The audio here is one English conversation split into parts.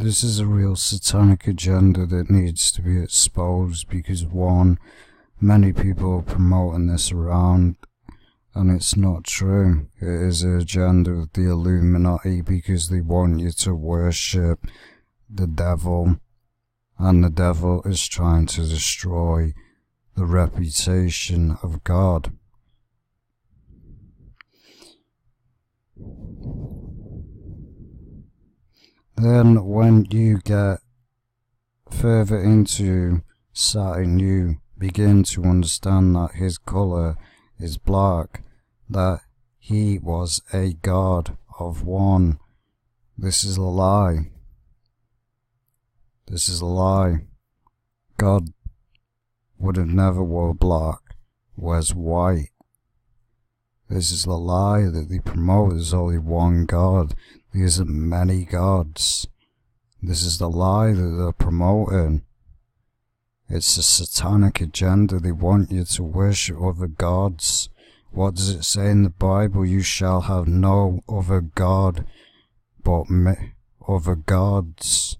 This is a real satanic agenda that needs to be exposed because, one, many people are promoting this around, and it's not true. It is an agenda of the Illuminati because they want you to worship the devil, and the devil is trying to destroy the reputation of God. Then when you get further into Saturn, you begin to understand that his colour is black, that he was a god of one. This is a lie. This is a lie. God would have never wore black, wears white. This is the lie that they promote. There's only one God. There isn't many gods. This is the lie that they're promoting. It's a satanic agenda. They want you to worship other gods. What does it say in the Bible? You shall have no other God but other gods.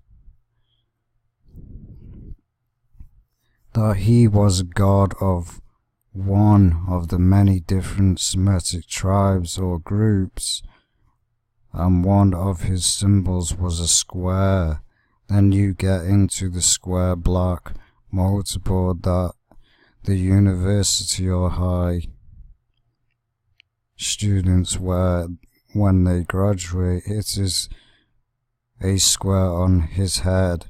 That he was a god of one of the many different Semitic tribes or groups, and one of his symbols was a square. Then you get into the square black mortarboard that the university or high students wear when they graduate. It is a square on his head,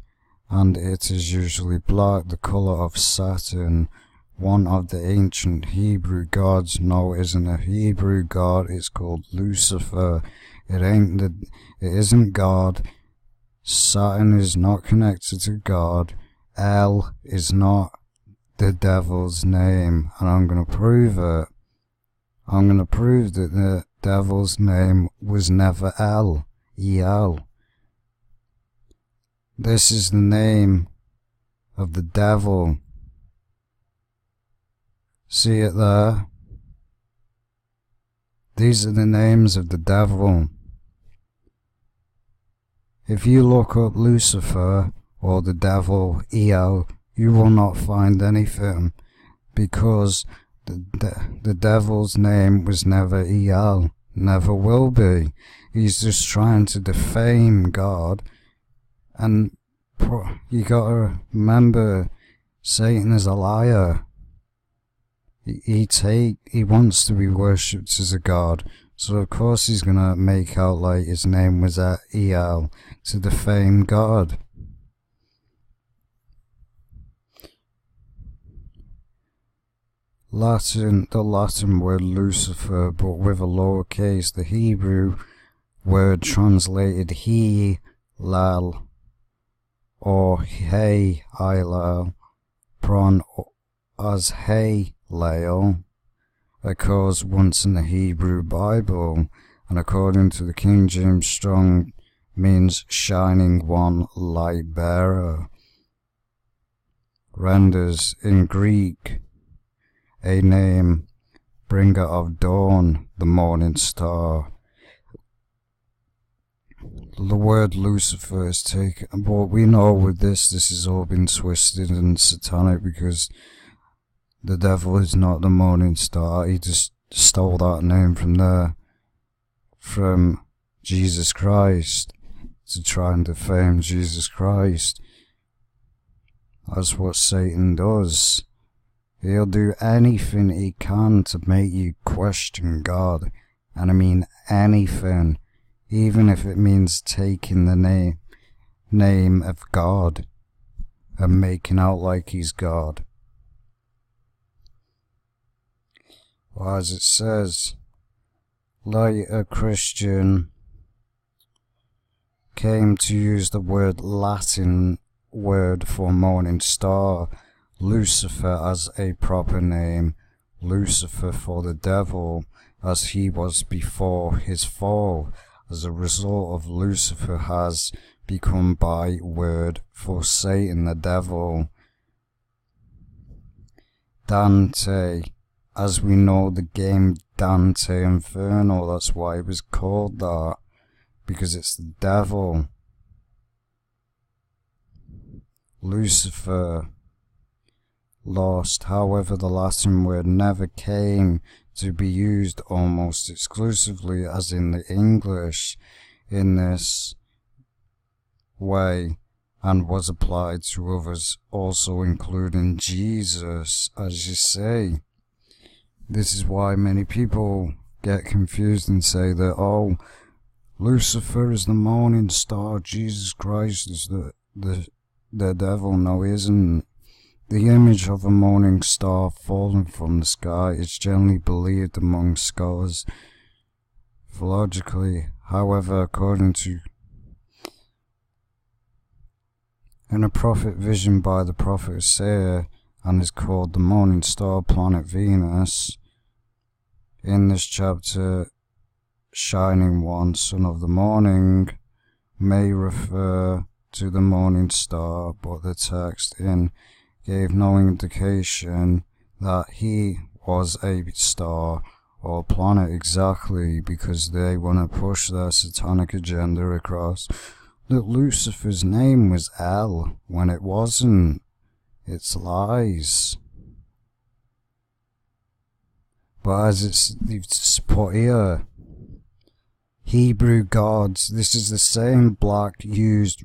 and it is usually black, the colour of Saturn, one of the ancient Hebrew gods. No, it isn't a Hebrew god, it's called Lucifer. It isn't God. Saturn is not connected to God. El is not the devil's name, and I'm going to prove it. I'm going to prove that the devil's name was never El. This is the name of the devil. See it there? These are the names of the devil. If you look up Lucifer or the devil, El, you will not find anything, because the devil's name was never El, never will be. He's just trying to defame God. And you gotta remember, Satan is a liar. He wants to be worshipped as a god, so of course he's gonna make out like his name was El to defame God. The Latin word Lucifer, but with a lowercase. The Hebrew word translated He-Lal or Hey-Ilal, pron as Hey-Lal, occurs once in the Hebrew Bible, and according to the King James Strong means shining one, light bearer. Renders in Greek a name, bringer of dawn, the morning star. The word Lucifer is taken, but we know with this has all been twisted and satanic, because the devil is not the morning star. He just stole that name from Jesus Christ, to try and defame Jesus Christ. That's what Satan does. He'll do anything he can to make you question God, and I mean anything, even if it means taking the name of God and making out like he's God. Well, as it says, later Christian came to use the Latin word for morning star, Lucifer, as a proper name, Lucifer for the devil, as he was before his fall. As a result of Lucifer has become byword for Satan, the devil. Dante, as we know the game Dante Inferno, that's why it was called that, because it's the devil. Lucifer, lost. However, the Latin word never came to be used almost exclusively as in the English in this way, and was applied to others, also including Jesus, as you say. This is why many people get confused and say that, oh, Lucifer is the morning star, Jesus Christ is the devil. No, he isn't. The image of a morning star falling from the sky is generally believed among scholars theologically. However, according to in a prophet vision by the prophet Isaiah, and is called the morning star planet Venus, in this chapter, shining one, son of the morning, may refer to the morning star, but the text in gave no indication that he was a star or planet exactly, because they want to push their satanic agenda across that Lucifer's name was L when it wasn't. It's lies. But as it's put here, Hebrew gods, this is the same black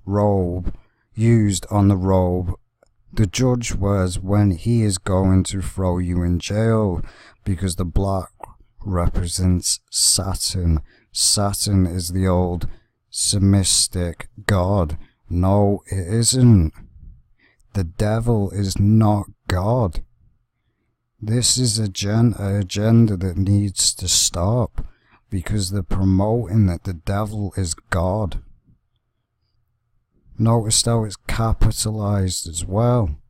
robe used on the robe the judge wears when he is going to throw you in jail, because the black represents Saturn. Saturn is the old Semitic god. No, it isn't. The devil is not God. This is an agenda that needs to stop, because they're promoting that the devil is God. Notice how it's capitalized as well.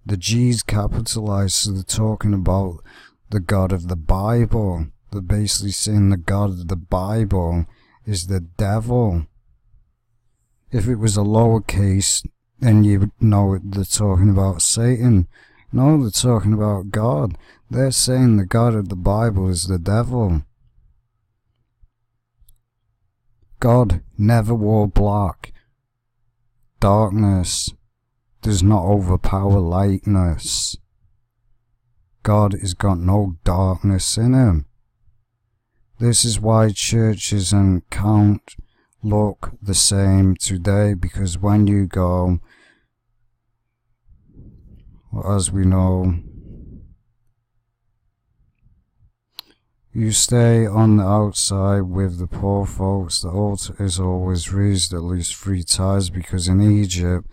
The G's capitalized, so they're talking about the God of the Bible. They're basically saying the God of the Bible is the devil. If it was a lowercase, then you would know they're talking about Satan. No, they're talking about God. They're saying the God of the Bible is the devil. God never wore black. Darkness does not overpower lightness. God has got no darkness in him. This is why churches and count look the same today, because when you go, as we know, you stay on the outside with the poor folks. The altar is always raised at least 3 times, because in Egypt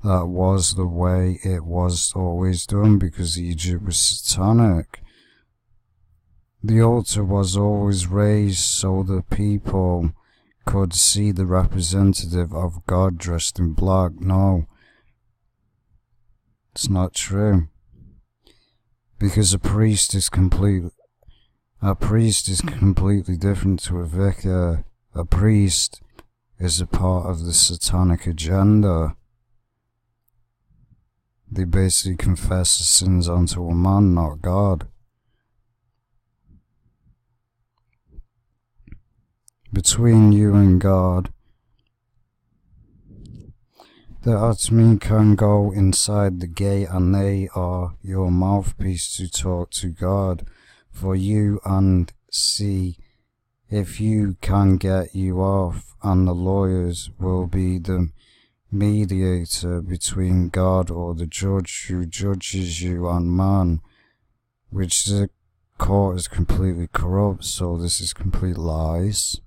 that was the way it was always done, because Egypt was satanic. The altar was always raised so the people could see the representative of God dressed in black. No, it's not true, because a priest is completely different to a vicar. A priest is a part of the satanic agenda. They basically confess the sins unto a man, not God. Between you and God, the admin can go inside the gate, and they are your mouthpiece to talk to God for you and see if you can get you off, and the lawyers will be the mediator between God or the judge who judges you and man, which the court is completely corrupt, so this is complete lies.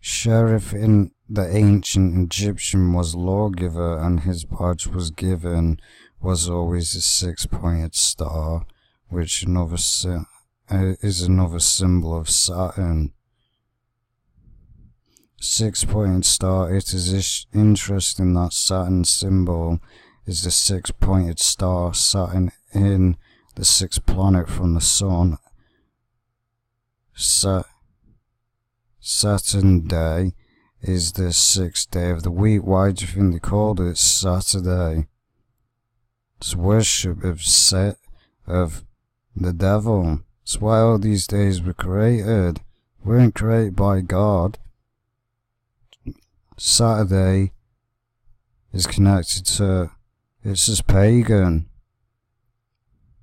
Sheriff in the ancient Egyptian was lawgiver, and his badge was was always a 6-pointed star, which is another symbol of Saturn. 6-pointed star. It is interesting that Saturn symbol is the 6-pointed star. Saturn in the 6th planet from the sun. Saturn Day is the 6th day of the week. Why do you think they called it Saturday? It's worship of the devil. That's why all these days were created. We weren't created by God. Saturday is connected to, it's just pagan.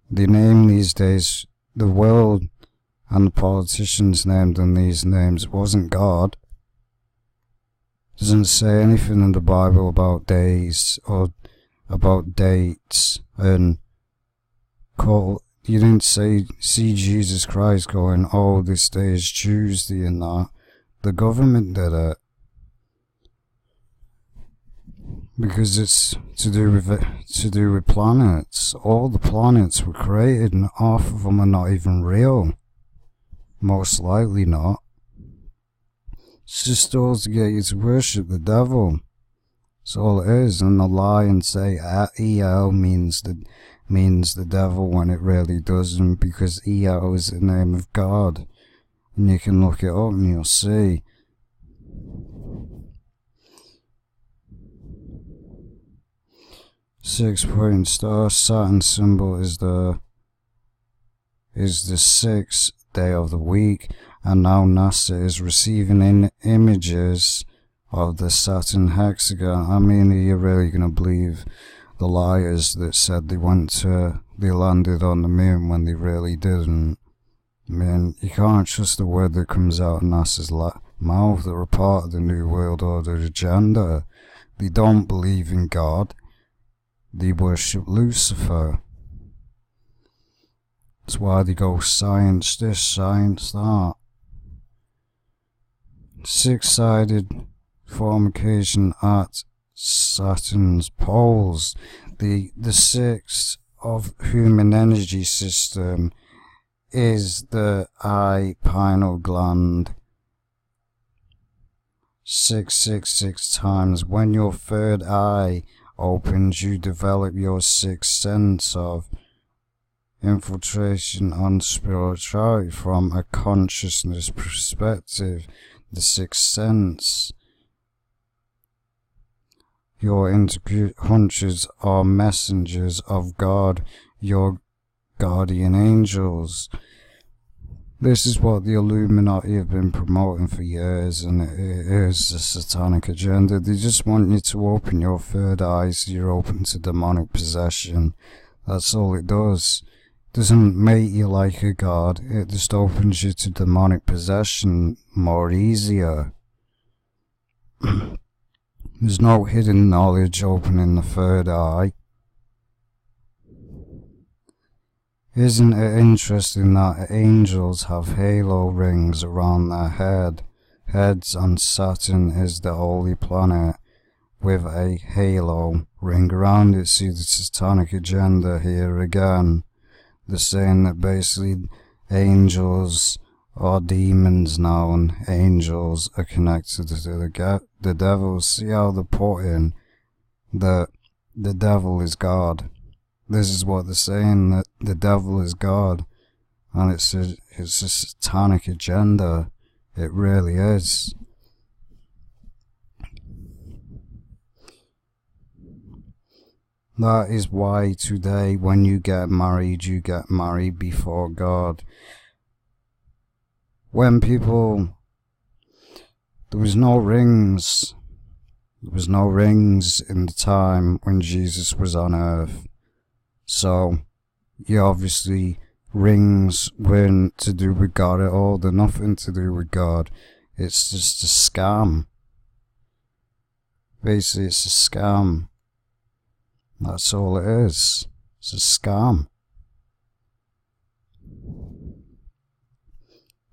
They name these days, the world and the politicians named them these names. It wasn't God. It doesn't say anything in the Bible about days or about dates, and you didn't see Jesus Christ going, oh, this day is Tuesday and that. The government did it. Because it's to do with planets. All the planets were created and half of them are not even real. Most likely not. It's just all to get you to worship the devil. That's all it is. And they'll lie and say EL means the devil when it really doesn't, because EL is the name of God. And you can look it up and you'll see. Six-point star Saturn symbol is the 6th day of the week, and now NASA is receiving images of the Saturn hexagon. I mean, are you really gonna believe the liars that said they landed on the moon when they really didn't? I mean, you can't trust the word that comes out of NASA's mouth. They're a part of the New World Order agenda. They don't believe in God. They worship Lucifer. That's why they go science this, science that. Six-sided formication at Saturn's poles. The sixth of human energy system is the eye pineal gland. 666 times. When your third eye opens, you develop your sixth sense of infiltration on spirituality from a consciousness perspective. The sixth sense. Your hunters are messengers of God, your guardian angels. This is what the Illuminati have been promoting for years, and it is a satanic agenda. They just want you to open your third eye so you're open to demonic possession. That's all it does. It doesn't make you like a god, it just opens you to demonic possession more easier. There's no hidden knowledge opening the third eye. Isn't it interesting that angels have halo rings around their heads, and Saturn is the holy planet with a halo ring around it? See the satanic agenda here again. They're saying that basically angels are demons now, and angels are connected to the devil. See how they're putting that the devil is God. This is what they're saying, that the devil is God, and it's a satanic agenda. It really is. That is why today, when you get married before God. When there was no rings. There was no rings in the time when Jesus was on earth. So, obviously, rings weren't to do with God at all. They're nothing to do with God. It's just a scam. Basically, it's a scam. That's all it is. It's a scam.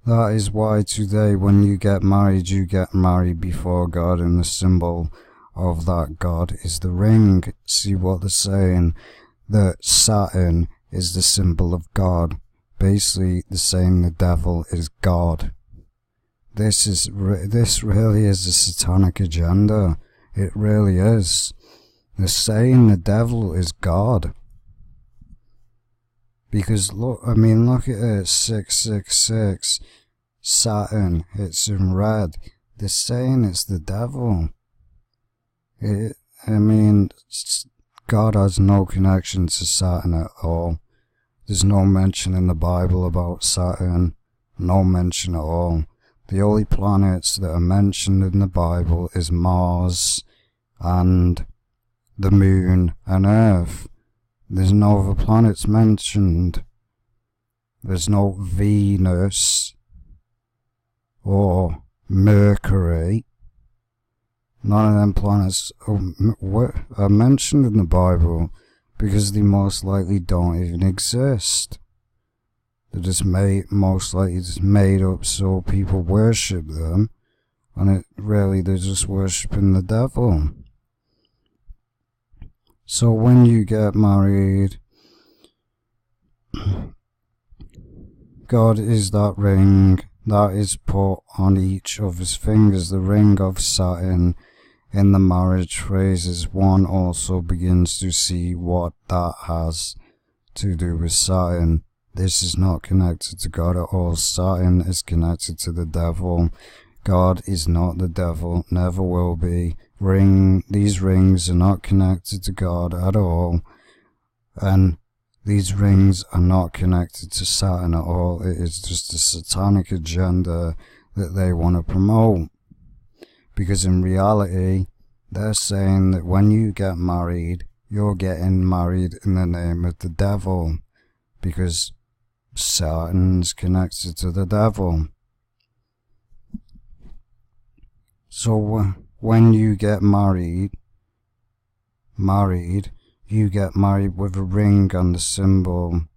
That is why today, when you get married before God, and the symbol of that God is the ring. See what they're saying? That Saturn is the symbol of God. Basically, they're saying the devil is God. This really is a satanic agenda. It really is. They're saying the devil is God. Because look at it, 666, Saturn, it's in red. They're saying it's the devil. God has no connection to Saturn at all. There's no mention in the Bible about Saturn. No mention at all. The only planets that are mentioned in the Bible is Mars and the moon and Earth. There's no other planets mentioned. There's no Venus or Mercury. None of them planets are mentioned in the Bible because they most likely don't even exist. They're just most likely just made up so people worship them, and they're just worshipping the devil. So when you get married, God is that ring that is put on each of his fingers, the ring of Saturn. In the marriage phrases, one also begins to see what that has to do with Saturn. This is not connected to God at all. Saturn is connected to the devil. God is not the devil, never will be. These rings are not connected to God at all, and these rings are not connected to Saturn at all. It is just a satanic agenda that they want to promote. Because in reality, they're saying that when you get married, you're getting married in the name of the devil, because Saturn's connected to the devil. So when you get married, you get married with a ring, and the symbol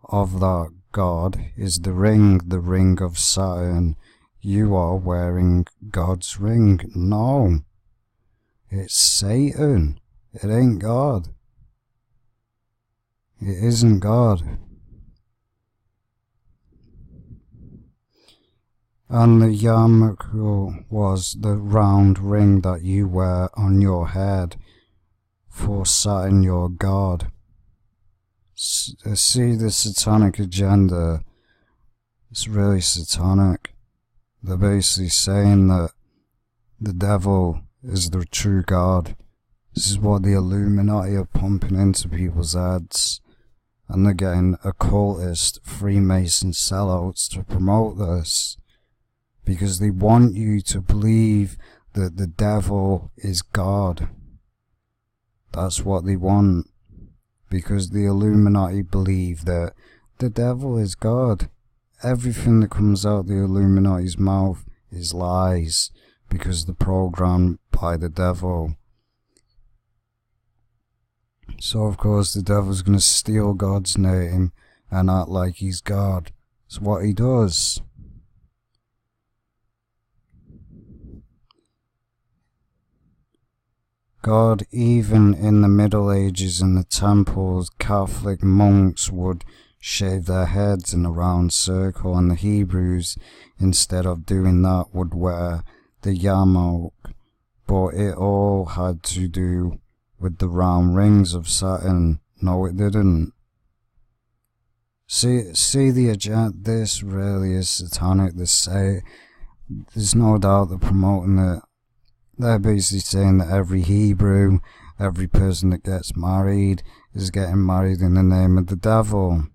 of that God is the ring of Saturn. You are wearing God's ring. No, it's Satan. It ain't God. It isn't God. And the yarmulke was the round ring that you wear on your head for Saturn, your God. See the satanic agenda. It's really satanic. They're basically saying that the devil is the true God. This is what the Illuminati are pumping into people's heads. And they're getting occultist, Freemason sellouts to promote this. Because they want you to believe that the devil is God. That's what they want. Because the Illuminati believe that the devil is God. Everything that comes out the Illuminati's mouth is lies, because they're programmed by the devil. So of course the devil's going to steal God's name and act like he's God. It's what he does. God, even in the Middle Ages in the temples, Catholic monks would shave their heads in a round circle, and the Hebrews, instead of doing that, would wear the yarmulke. But it all had to do with the round rings of Saturn. No, it didn't. See the agenda. This really is satanic. There's no doubt they're promoting it. They're basically saying that every Hebrew, every person that gets married, is getting married in the name of the devil.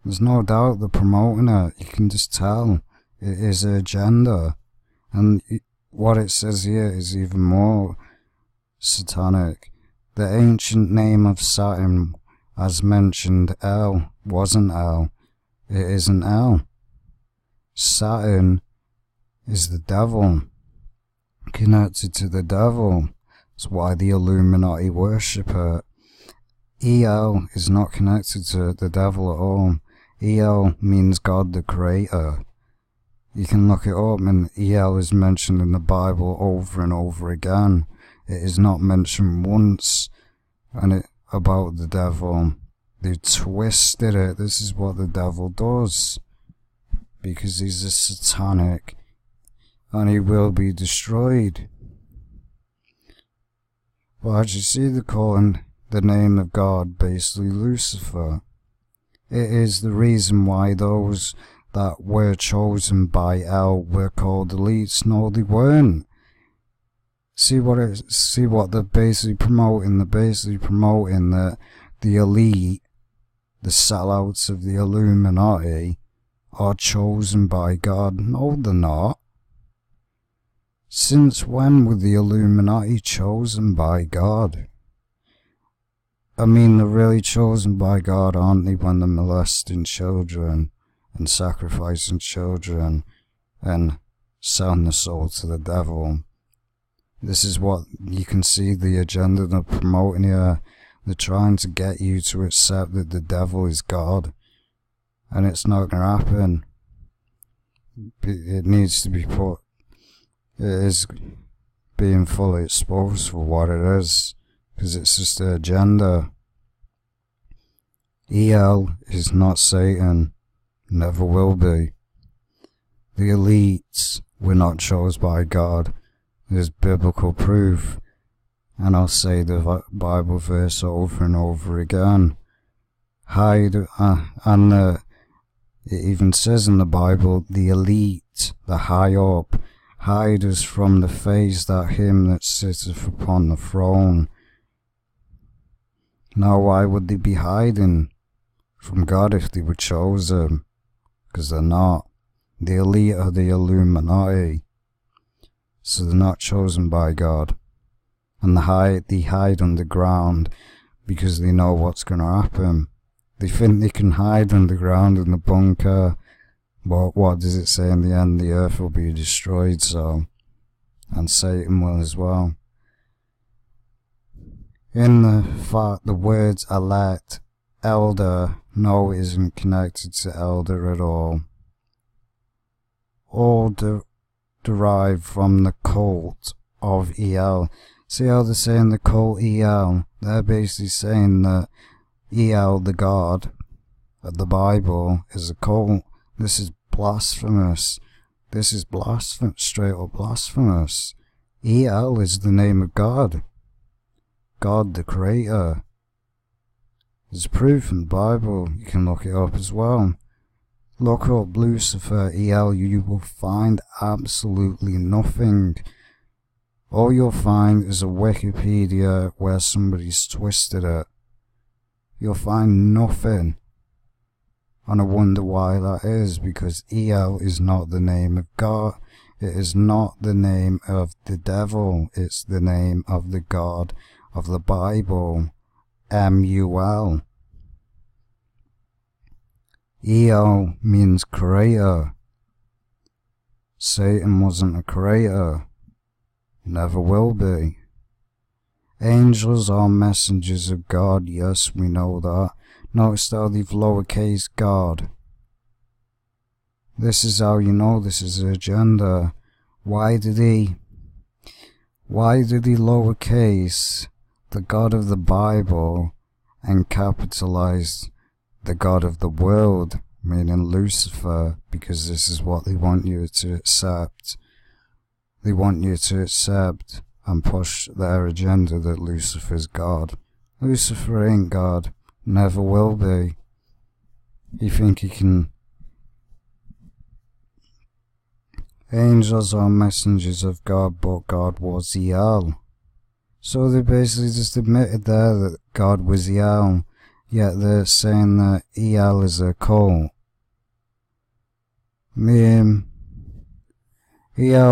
There's no doubt they're promoting it. You can just tell. It is an agenda. And what it says here is even more satanic. The ancient name of Saturn, as mentioned, El, wasn't El. It isn't El. Saturn is the devil. Connected to the devil. That's why the Illuminati worship it. El is not connected to the devil at all. El means God the Creator. You can look it up, and El is mentioned in the Bible over and over again. It is not mentioned once about the devil. They twisted it. This is what the devil does. Because he's a satanic, and he will be destroyed. But as you see, they're calling the name of God basically Lucifer. It is the reason why those that were chosen by El were called elites. No, they weren't. See what they're basically promoting. They're basically promoting that the elite, the sellouts of the Illuminati, are chosen by God. No, they're not. Since when were the Illuminati chosen by God? I mean, they're really chosen by God, aren't they, when they're molesting children and sacrificing children and selling the soul to the devil? This is what you can see the agenda they're promoting here. They're trying to get you to accept that the devil is God, and it's not going to happen. It needs to be put. It is being fully exposed for what it is, because it's just the agenda. EL is not Satan, never will be. The elites were not chosen by God. There's biblical proof, and I'll say the Bible verse over and over again. It even says in the Bible, the elite, the high up, hide us from the face that him that sitteth upon the throne. Now why would they be hiding from God if they were chosen? Because they're not. The elite are the Illuminati, so they're not chosen by God. And they hide underground because they know what's going to happen. They think they can hide underground in the bunker, but what does it say in the end? The earth will be destroyed, so, and Satan will as well. In the fact, the words elect, elder, no, it isn't connected to elder at all. All derived from the cult of El. See how they're saying the cult El? They're basically saying that El, the God of the Bible, is a cult. This is blasphemous. This is straight up blasphemous. El is the name of God. God the Creator. There's proof in the Bible. You can look it up as well. Look up Lucifer, El. You will find absolutely nothing. All you'll find is a Wikipedia where somebody's twisted it. You'll find nothing. And I wonder why that is, because El is not the name of God. It is not the name of the devil. It's the name of the God of the Bible. M-U-L. El means creator. Satan wasn't a creator. Never will be. Angels are messengers of God. Yes, we know that. Notice how they've lowercase God. This is how you know this is an agenda. Why did he lowercase the God of the Bible and capitalize the God of the world, meaning Lucifer? Because this is what they want you to accept. They want you to accept and push their agenda that Lucifer's God. Lucifer ain't God. Never will be. You think he can... Angels are messengers of God, but God was El. So they basically just admitted there that God was El, yet they're saying that El is a cult. El,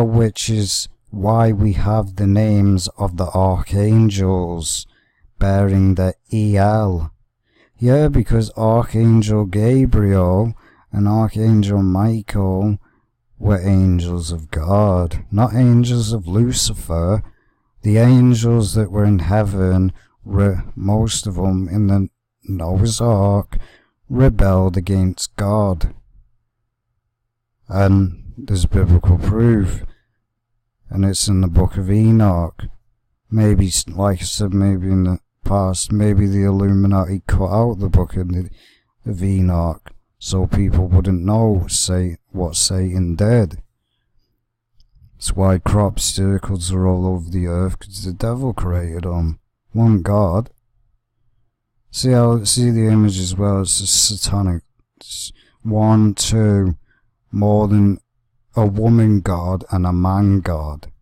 which is why we have the names of the archangels bearing the El. Yeah, because Archangel Gabriel and Archangel Michael were angels of God, not angels of Lucifer. The angels that were in heaven, most of them in the Noah's Ark, rebelled against God. And there's biblical proof. And it's in the book of Enoch. Maybe, like I said, maybe in the past, maybe the Illuminati cut out the book of Enoch so people wouldn't know what Satan did. That's why crop circles are all over the earth, because the devil created them. One God. See the image as well, it's a satanic. It's 1, 2, more than a woman God and a man God.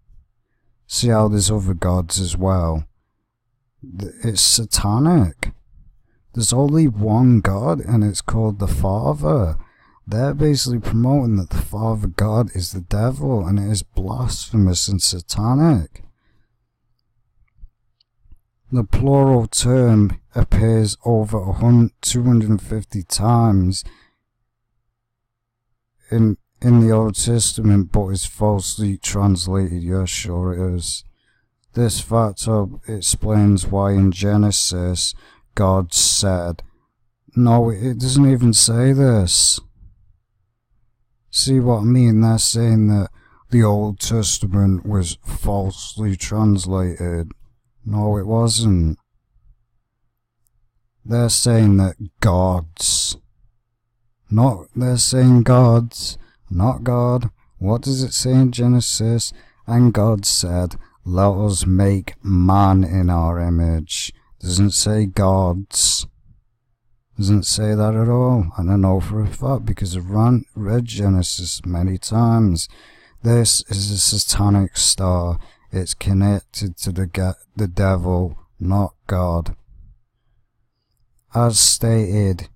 See how there's other gods as well. It's satanic. There's only one God, and it's called the Father. They're basically promoting that the Father God is the devil, and it is blasphemous and satanic. The plural term appears over 250 times in the Old Testament, but is falsely translated. Yeah, sure it is. This factor explains why in Genesis God said, no, it doesn't even say this. See what I mean? They're saying that the Old Testament was falsely translated. No, it wasn't. They're saying that they're saying gods, not God. What does it say in Genesis? And God said, let us make man in our image. Doesn't say gods. Doesn't say that at all. And I know for a fact because I've read Genesis many times. This is a satanic star. It's connected to the devil, not God. As stated,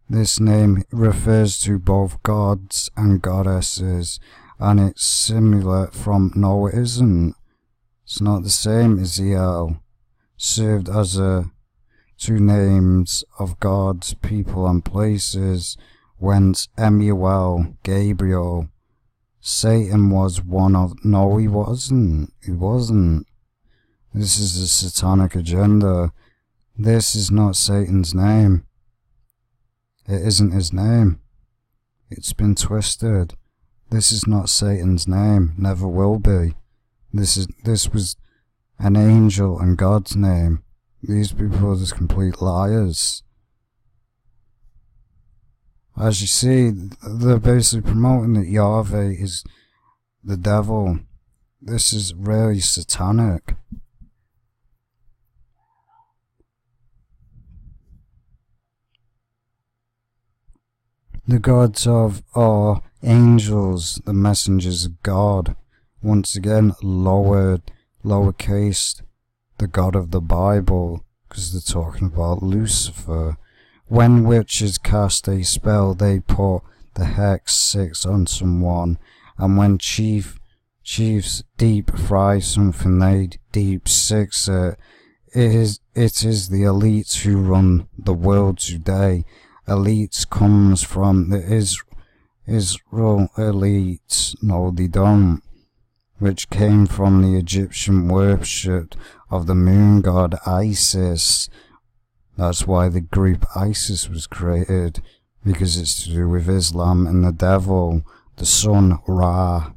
this name refers to both gods and goddesses, and it's similar from no, it isn't. It's not the same as El. Served as two names of gods, people and places, whence Emuel, Gabriel. Satan was one of... No, he wasn't. He wasn't. This is a satanic agenda. This is not Satan's name. It isn't his name. It's been twisted. This is not Satan's name. Never will be. This was an angel and God's name. These people are just complete liars. As you see, they're basically promoting that Yahweh is the devil. This is really satanic. The gods are angels, the messengers of God. Once again, lowercase, the God of the Bible, because they're talking about Lucifer. When witches cast a spell, they put the hex 6 on someone, and when chiefs deep fry something, they deep 6 it. It is the elites who run the world today. Elites comes from the Israel elites. No, they don't. Which came from the Egyptian worship of the moon god Isis. That's why the group ISIS was created, because it's to do with Islam and the devil, the sun Ra,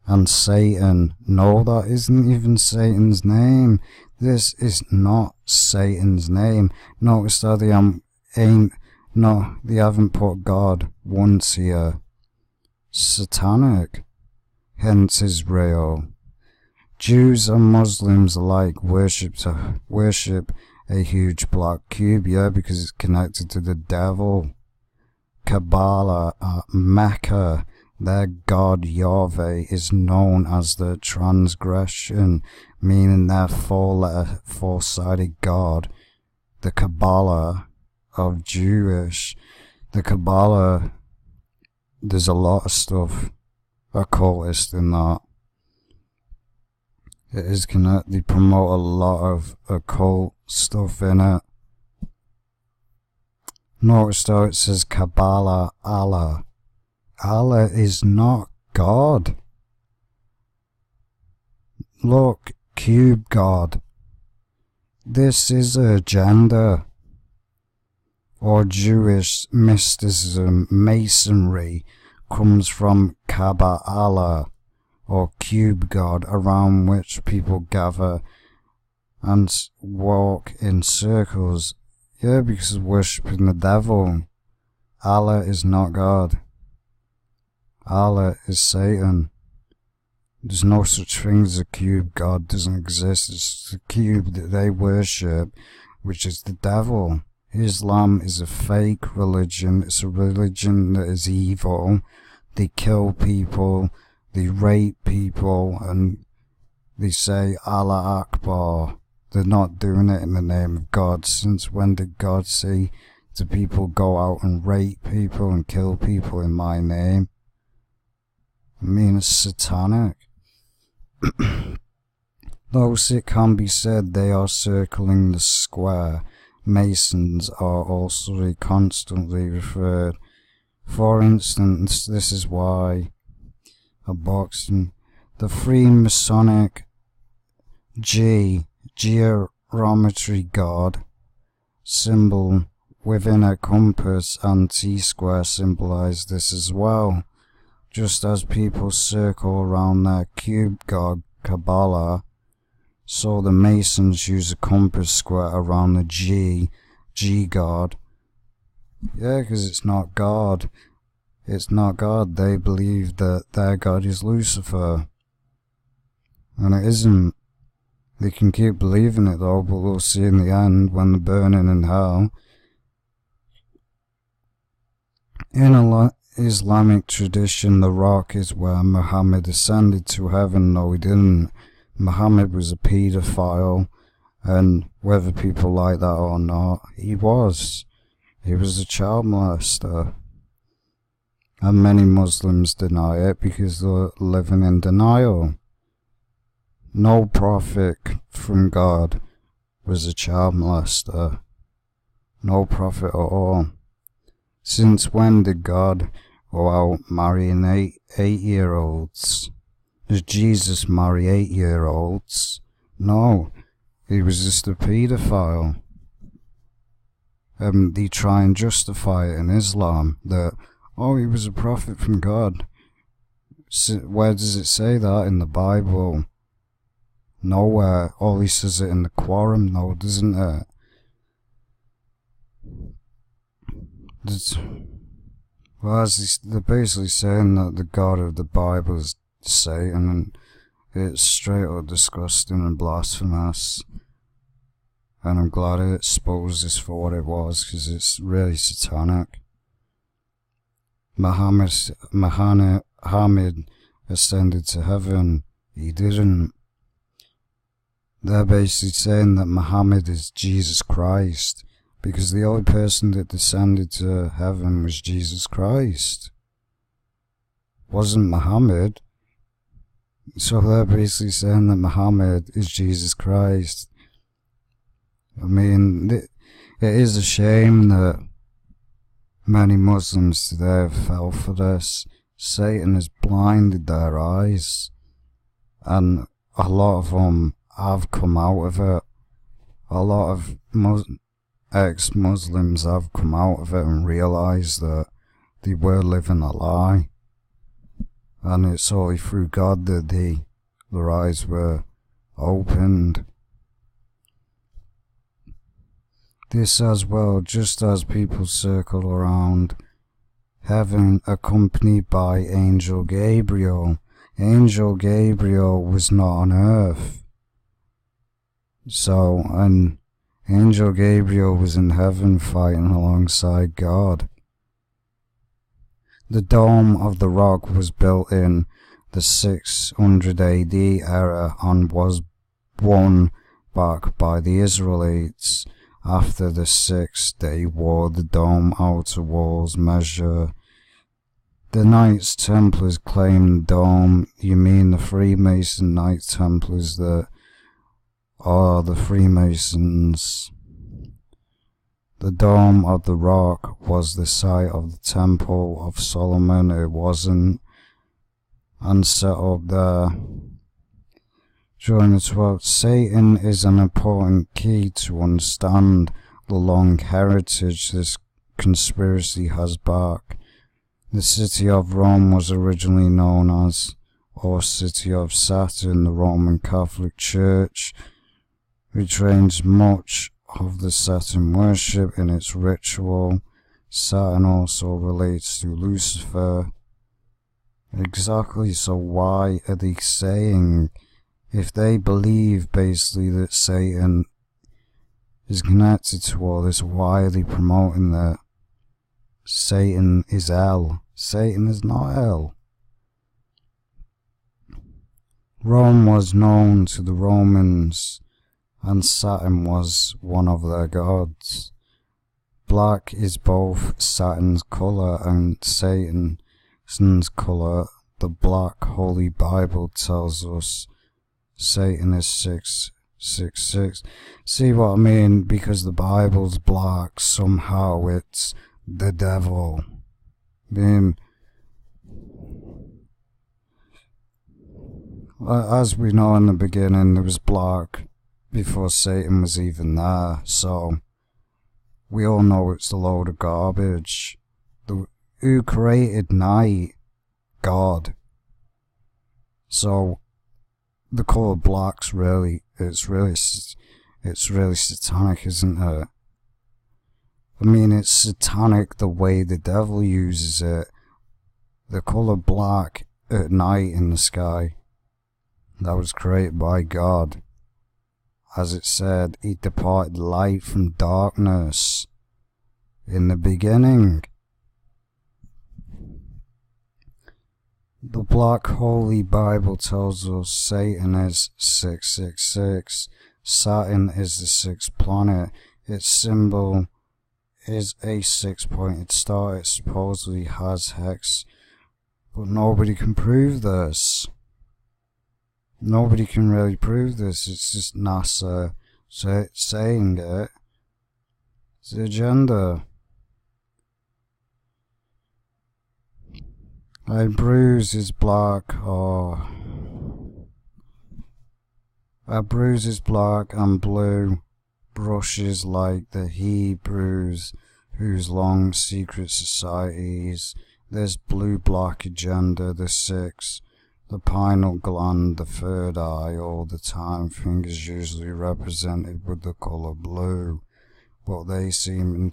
and Satan. No, that isn't even Satan's name. This is not Satan's name. Notice that they haven't put God once here. Satanic. Hence Israel. Jews and Muslims alike worship a huge black cube, yeah, because it's connected to the devil. Kabbalah at Mecca, their god Yahweh is known as the transgression, meaning their four-sided god. The Kabbalah of Jewish, the Kabbalah, there's a lot of stuff occultist in that. It is they promote a lot of occult stuff in it. Notice though it says Kabbalah Allah. Allah is not God. Look, cube God. This is a agenda. Or Jewish mysticism, masonry, comes from Kabbalah, or cube God, around which people gather and walk in circles. Yeah, because of worshipping the devil. Allah is not God. Allah is Satan. There's no such thing as a cube God. Doesn't exist. It's the cube that they worship, which is the devil. Islam is a fake religion. It's a religion that is evil. They kill people, they rape people, and they say Allah Akbar. They're not doing it in the name of God. Since when did God say Do people go out and rape people and kill people in my name? I mean, it's satanic. Those, it can be said, they are circling the square. Masons are also constantly referred. For instance, this is why a boxing, the Freemasonic geometry god symbol within a compass and T-square symbolize this as well. Just as people circle around their cube god Kabbalah, so the Masons use a compass square around the G god. Yeah, because it's not God. It's not God. They believe that their God is Lucifer. And it isn't. They can keep believing it though, but we'll see in the end when they're burning in hell. In a Islamic tradition, the rock is where Muhammad ascended to heaven. No, he didn't. Muhammad was a paedophile, and whether people like that or not, he was. He was a child molester. And many Muslims deny it because they're living in denial. No prophet from God was a child molester. No prophet at all. Since when did God go out marrying eight-year-olds? Did Jesus marry 8-year-olds? No, he was just a paedophile. They try and justify it in Islam that, oh, he was a prophet from God. Where does it say that in the Bible? Nowhere. Oh, he says it in the Quran, no, doesn't it? Well, they're basically saying that the God of the Bible is Satan, and it's straight up disgusting and blasphemous. And I'm glad it exposed this for what it was, because it's really satanic. Muhammad ascended to heaven. He didn't. They're basically saying that Muhammad is Jesus Christ, because the only person that descended to heaven was Jesus Christ. Wasn't Muhammad. So they're basically saying that Muhammad is Jesus Christ. I mean, it is a shame that many Muslims today have fell for this. Satan has blinded their eyes, and a lot of them have come out of it. A lot of ex-Muslims have come out of it and realised that they were living a lie. And it's only through God that their eyes were opened. This as well, just as people circle around heaven accompanied by Angel Gabriel. Angel Gabriel was not on earth. So, and Angel Gabriel was in heaven fighting alongside God. The Dome of the Rock was built in the 600 AD era and was won back by the Israelites. After the 6-day war, the dome outer walls measure. The Knights Templars claimed the dome. You mean the Freemason Knights Templars that are the Freemasons. The Dome of the Rock was the site of the Temple of Solomon. It wasn't, and set up there. During the 12th, Satan is an important key to understand the long heritage this conspiracy has back. The city of Rome was originally known as, or City of Saturn. The Roman Catholic Church retains much of the Saturn worship in its ritual. Saturn also relates to Lucifer. Exactly, so why are they saying, if they believe basically that Satan is connected to all this, why are they promoting that Satan is hell? Satan is not hell. Rome was known to the Romans, and Saturn was one of their gods. Black is both Saturn's color and Satan's color. The Black Holy Bible tells us Satan is 666. See what I mean? Because the Bible's black, somehow it's the devil. As we know in the beginning, there was black before Satan was even there, so we all know it's a load of garbage. Who created night? God. So the colour black's it's really satanic, isn't it? I mean, it's satanic the way the devil uses it. The colour black at night in the sky, that was created by God. As it said, he departed light from darkness in the beginning. The Black Holy Bible tells us Satan is 666. Saturn is the sixth planet. Its symbol is a six-pointed star. It supposedly has hex, but nobody can prove this. Nobody can really prove this. It's just NASA saying it. It's the agenda. A bruise is black, a bruise is black and blue, brushes like the Hebrews, whose long secret societies. There's blue-black agenda, the six, the pineal gland, the third eye, all the time. Fingers usually represented with the colour blue, but they seem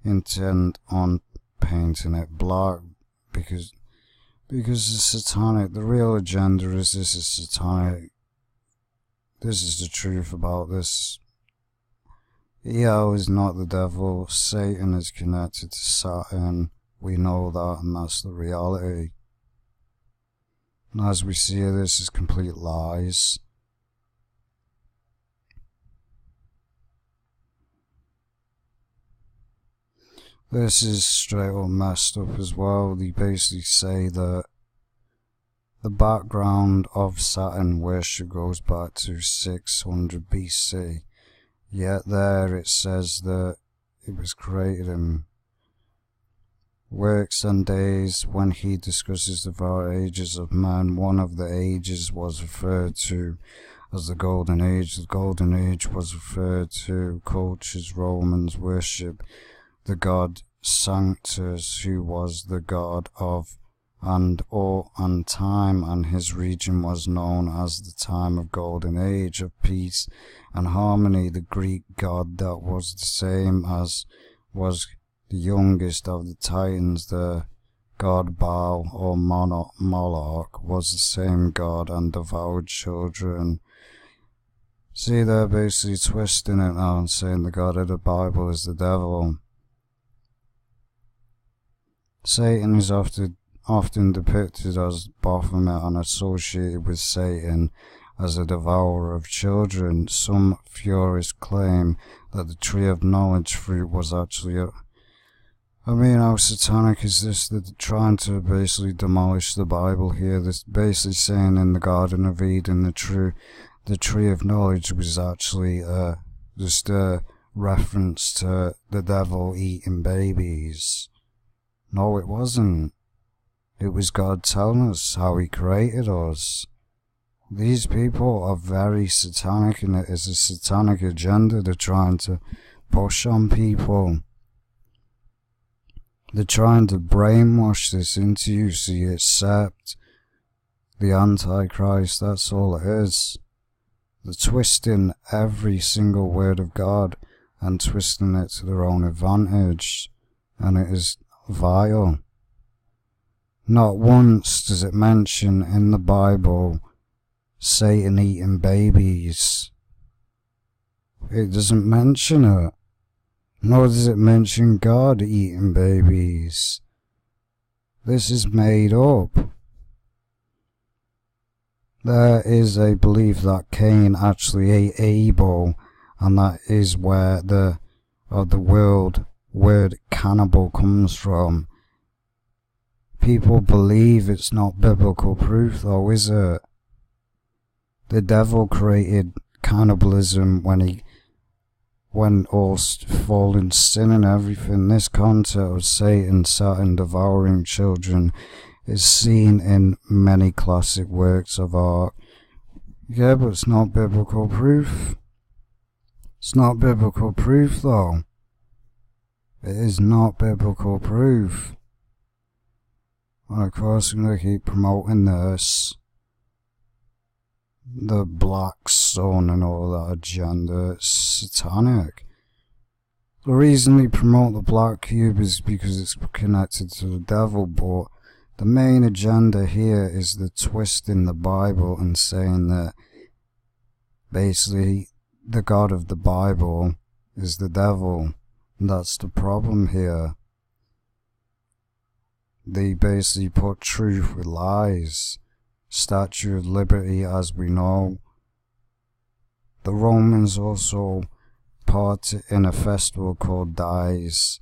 intent on painting it black because it's satanic. The real agenda is this is satanic. This is the truth about this. EO is not the devil. Satan is connected to Saturn. We know that, and that's the reality. And as we see, this is complete lies. This is straight up messed up as well. They basically say that the background of Saturn worship goes back to 600 BC. Yet there it says that it was created in works and days. When he discusses the various ages of man, one of the ages was referred to as the Golden Age. The Golden Age was referred to cultures. Romans worship the god Sanctus, who was the god of and time, and his region was known as the time of Golden Age of peace and harmony. The Greek god that was the same as was the youngest of the Titans, the god Baal or Moloch, was the same god and devoured children. See, they're basically twisting it now and saying the god of the Bible is the devil. Satan is often depicted as Baphomet and associated with Satan as a devourer of children. Some theorists claim that the tree of knowledge fruit was actually how satanic is this? They're trying to basically demolish the Bible here. They're basically saying in the Garden of Eden the tree of knowledge was actually just a reference to the devil eating babies. No, it wasn't. It was God telling us how he created us. These people are very satanic, and it is a satanic agenda they're trying to push on people. They're trying to brainwash this into you so you accept the Antichrist. That's all it is. They're twisting every single word of God and twisting it to their own advantage, and it is vile. Not once does it mention in the Bible Satan eating babies. It doesn't mention it. Nor does it mention God eating babies. This is made up. There is a belief that Cain actually ate Abel, and that is where of the word cannibal comes from. People believe it's not biblical proof though, is it? The devil created cannibalism when all fallen sin and everything. This concept of Satan sat and devouring children is seen in many classic works of art. Yeah, but it's not biblical proof. It's not biblical proof though. It is not biblical proof. And of course I'm going to keep promoting this. The black sun and all that agenda. It's satanic. The reason they promote the black cube is because it's connected to the devil, but the main agenda here is the twist in the Bible and saying that basically the God of the Bible is the devil. And that's the problem here. They basically put truth with lies. Statue of Liberty, as we know. The Romans also part in a festival called Dies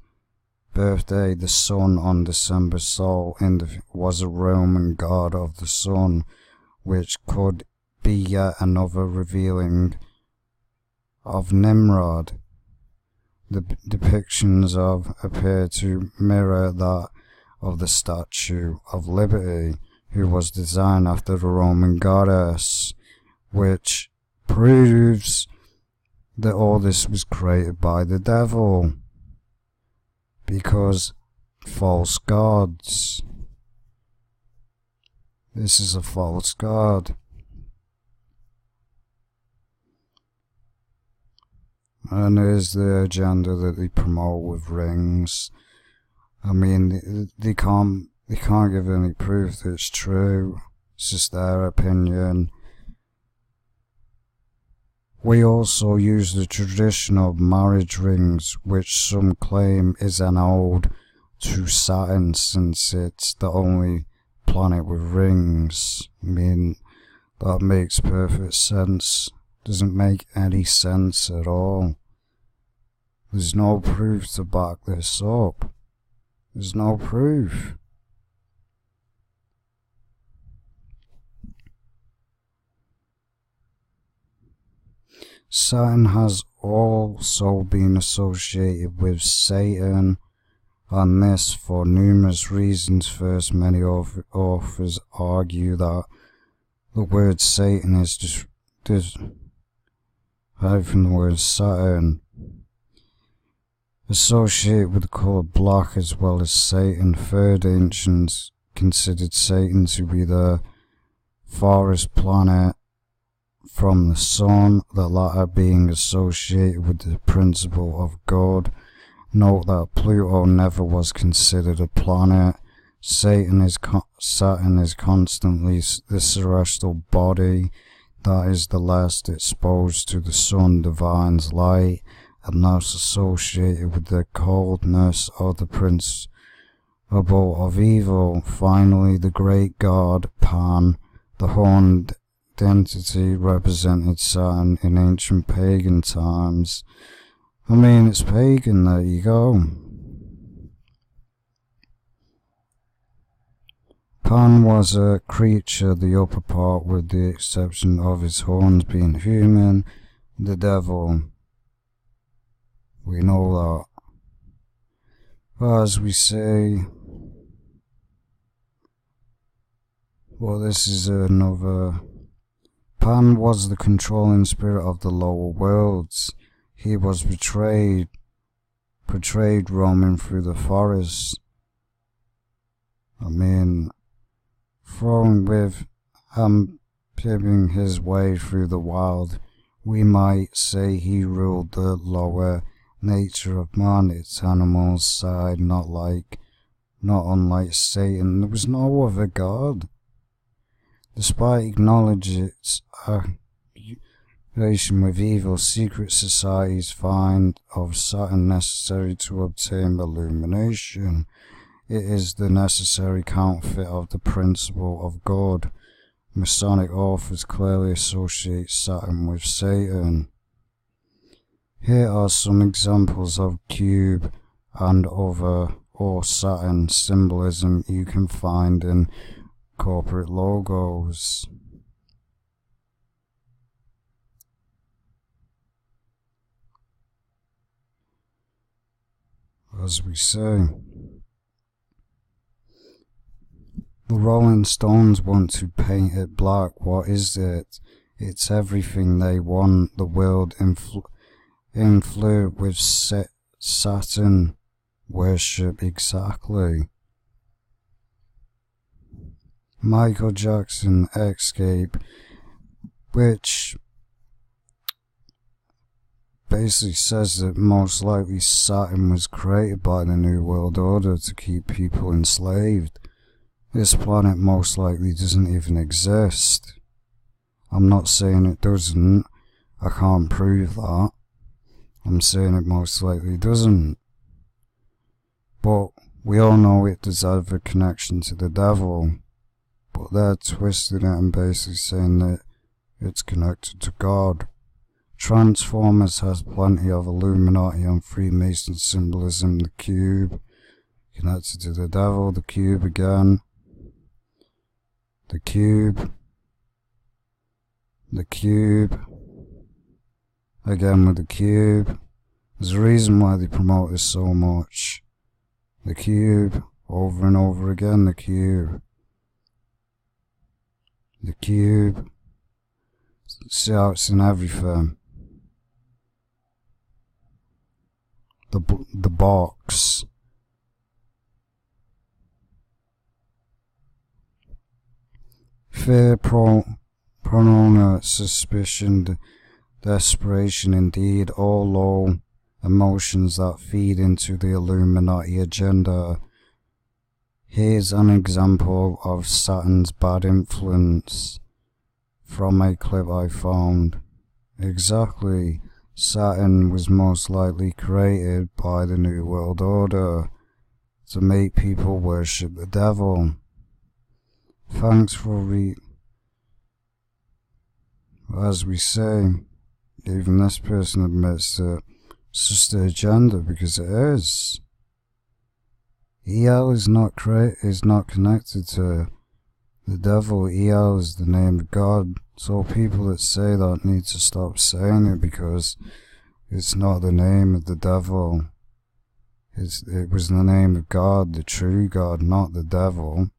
Birthday. The sun on December Sol was a Roman god of the sun, which could be yet another revealing of Nimrod. The depictions of appear to mirror that of the Statue of Liberty, who was designed after the Roman goddess, which proves that all this was created by the devil, because false gods. This is a false god. And there's the agenda that they promote with rings. I mean, they can't give any proof that it's true. It's just their opinion. We also use the tradition of marriage rings, which some claim is an ode to Saturn, since it's the only planet with rings. I mean, that makes perfect sense. Doesn't make any sense at all. There's no proof to back this up. There's no proof. Saturn has also been associated with Satan, and this for numerous reasons. First, many authors argue that the word Satan is derived from the word Saturn, associated with the colour black as well as Satan. Third, ancients considered Satan to be the farthest planet from the sun, the latter being associated with the principle of God. Note that Pluto never was considered a planet. Saturn is constantly the celestial body that is the last exposed to the sun, divine's light, and thus associated with the coldness of the principle of evil. Finally, the great god Pan, the horned entity, represented Saturn in ancient pagan times. I mean, it's pagan, there you go. Pan was a creature, the upper part with the exception of his horns being human. The devil, we know that. But as we say, well, this is another. Pan was the controlling spirit of the lower worlds. He was portrayed roaming through the forest. I mean, throwing with pivoting his way through the wild, we might say he ruled the lower nature of man, its animal side, not unlike Satan. There was no other god. Despite acknowledging its relation with evil, secret societies find of Saturn necessary to obtain illumination. It is the necessary counterfeit of the principle of God. Masonic authors clearly associate Saturn with Satan. Here are some examples of cube and other or Saturn symbolism you can find in corporate logos. As we say, the Rolling Stones want to paint it black. What is it? It's everything they want the world influence with Saturn worship exactly. Michael Jackson Escape, which basically says that most likely Saturn was created by the New World Order to keep people enslaved. This planet most likely doesn't even exist. I'm not saying it doesn't. I can't prove that. I'm saying it most likely doesn't. But we all know it does have a connection to the devil. But they're twisting it and basically saying that it's connected to God. Transformers has plenty of Illuminati and Freemason symbolism. The cube, connected to the devil. The cube again. The cube. The cube. Again with the cube. There's a reason why they promote this so much. The cube. Over and over again. The cube. The cube. See how it's in everything. The box. Fear, paranoia, suspicion, desperation, indeed, all low emotions that feed into the Illuminati agenda. Here's an example of Saturn's bad influence from a clip I found. Exactly. Saturn was most likely created by the New World Order to make people worship the devil. Thanks for as we say, even this person admits that it's just the agenda, because it is. EL is not connected to the devil. EL is the name of God. So people that say that need to stop saying it, because it's not the name of the devil. It was the name of God, the true God, not the devil.